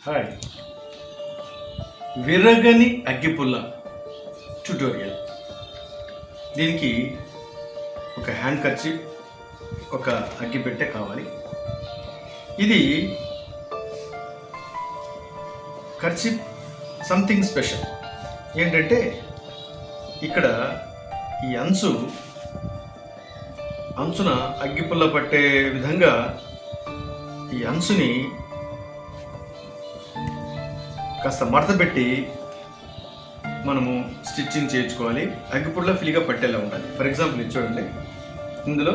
Hi, విరగని అగ్గిపుల్ల tutorial. దీనికి ఒక హ్యాండ్ కర్చీఫ్, ఒక అగ్గిపెట్టె కావాలి. ఇది కర్చీఫ్ సంథింగ్ స్పెషల్. ఏంటంటే ఇక్కడ ఈ అంచున అగ్గిపుల్ల పట్టే విధంగా ఈ అంచుని కాస్త మడత పెట్టి మనము స్టిచ్చింగ్ చేయించుకోవాలి. అగ్గిపుల్ల ఫ్రీగా పట్టేలా ఉండాలి. ఫర్ ఎగ్జాంపుల్ ఇది చూడండి, ఇందులో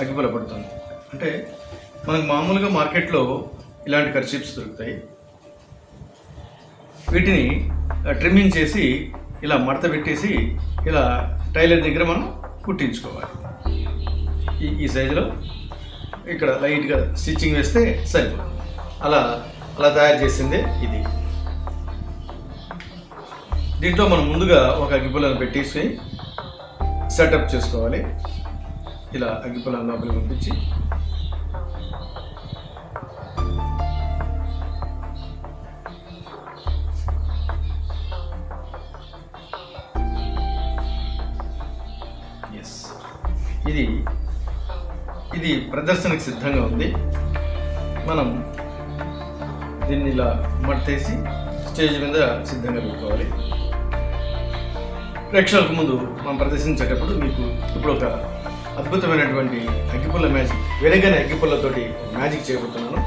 అగ్గిపుల్ల పడుతుంది. అంటే మనకు మామూలుగా మార్కెట్లో ఇలాంటి కర్చీఫ్స్ దొరుకుతాయి. వీటిని ట్రిమ్మింగ్ చేసి ఇలా మడత పెట్టేసి ఇలా టైలర్ దగ్గర మనం కుట్టించుకోవాలి. ఈ సైజులో ఇక్కడ లైట్గా స్టిచ్చింగ్ వేస్తే సరిపోతుంది. అలా తయారు చేసిందే ఇది. దీంట్లో మనం ముందుగా ఒక అగ్గిపుల్లను పెట్టేసి సెటప్ చేసుకోవాలి. ఇలా అగ్గిపుల్లను లోపలికి పంపించి ఇది ప్రదర్శనకు సిద్ధంగా ఉంది. మనం దీన్ని ఇలా మడతేసి స్టేజ్ మీద సిద్ధంగా పెట్టుకోవాలి. ప్రేక్షకులకు ముందు మనం ప్రదర్శించేటప్పుడు మీకు ఇప్పుడు ఒక అద్భుతమైనటువంటి అగ్గిపుల్ల మ్యాజిక్, వెరగని అగ్గిపుల్లతోటి మ్యాజిక్ చేయబోతున్నాను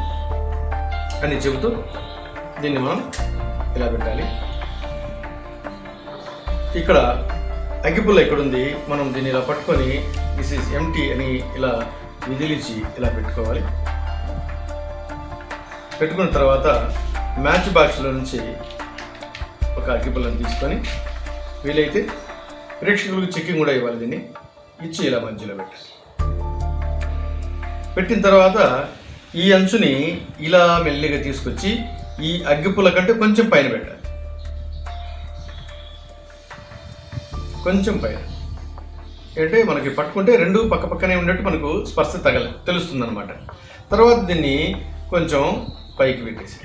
అని చెబుతూ దీన్ని మనం ఇలా పెట్టాలి. ఇక్కడ అగ్గిపుల్ల ఎక్కడుంది, మనం దీన్ని ఇలా పట్టుకొని దిస్ ఈజ్ ఎంటీ అని ఇలా విదిలించి ఇలా పెట్టుకోవాలి. పెట్టుకున్న తర్వాత మ్యాచ్ బాక్స్లో నుంచి ఒక అగ్గిపుల్లను తీసుకొని వీలైతే ప్రేక్షకులకు చెక్కింగ్ కూడా ఇవ్వాలి. దీన్ని ఇచ్చి ఇలా మధ్యలో పెట్టాలి. పెట్టిన తర్వాత ఈ అంచుని ఇలా మెల్లిగా తీసుకొచ్చి ఈ అగ్గిపుల్ల కంటే కొంచెం పైన పెట్టాలి. కొంచెం పైన అంటే మనకి పట్టుకుంటే రెండు పక్క పక్కనే ఉన్నట్టు మనకు స్పర్శ తెలుస్తుంది అనమాట. తర్వాత దీన్ని కొంచెం పైకి పెట్టేసి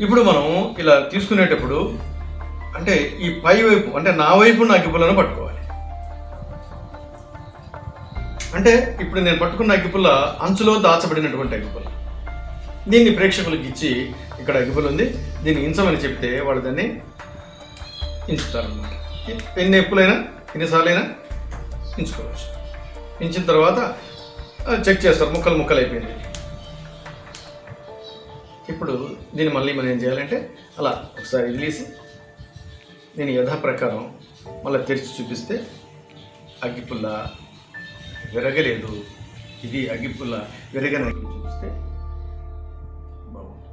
ఇప్పుడు మనం ఇలా తీసుకునేటప్పుడు అంటే ఈ పై వైపు అంటే నా వైపు ఉన్న అగ్గిపుల్లను పట్టుకోవాలి. అంటే ఇప్పుడు నేను పట్టుకున్న అగ్గిపుల్ల అంచులో దాచబడినటువంటి అగ్గిపుల్ల. దీన్ని ప్రేక్షకులకు ఇచ్చి ఇక్కడ అగ్గిపుల్ల ఉంది, దీన్ని ఇంచమని చెప్తే వాళ్ళు దాన్ని ఇంచుతారనమాట. ఎన్నిసార్లైనా ఇంచుకోవచ్చు. ఇంచిన తర్వాత చెక్ చేస్తారు, ముక్కలు అయిపోయింది. ఇప్పుడు దీన్ని మళ్ళీ మనం ఏం చేయాలంటే అలా ఒకసారి వదిలేసి దీని యథాప్రకారం మళ్ళీ తెరిచి చూపిస్తే అగ్గిపుల్ల విరగలేదు. ఇది అగ్గిపుల్ల విరగని చూపిస్తే బాగుంటుంది.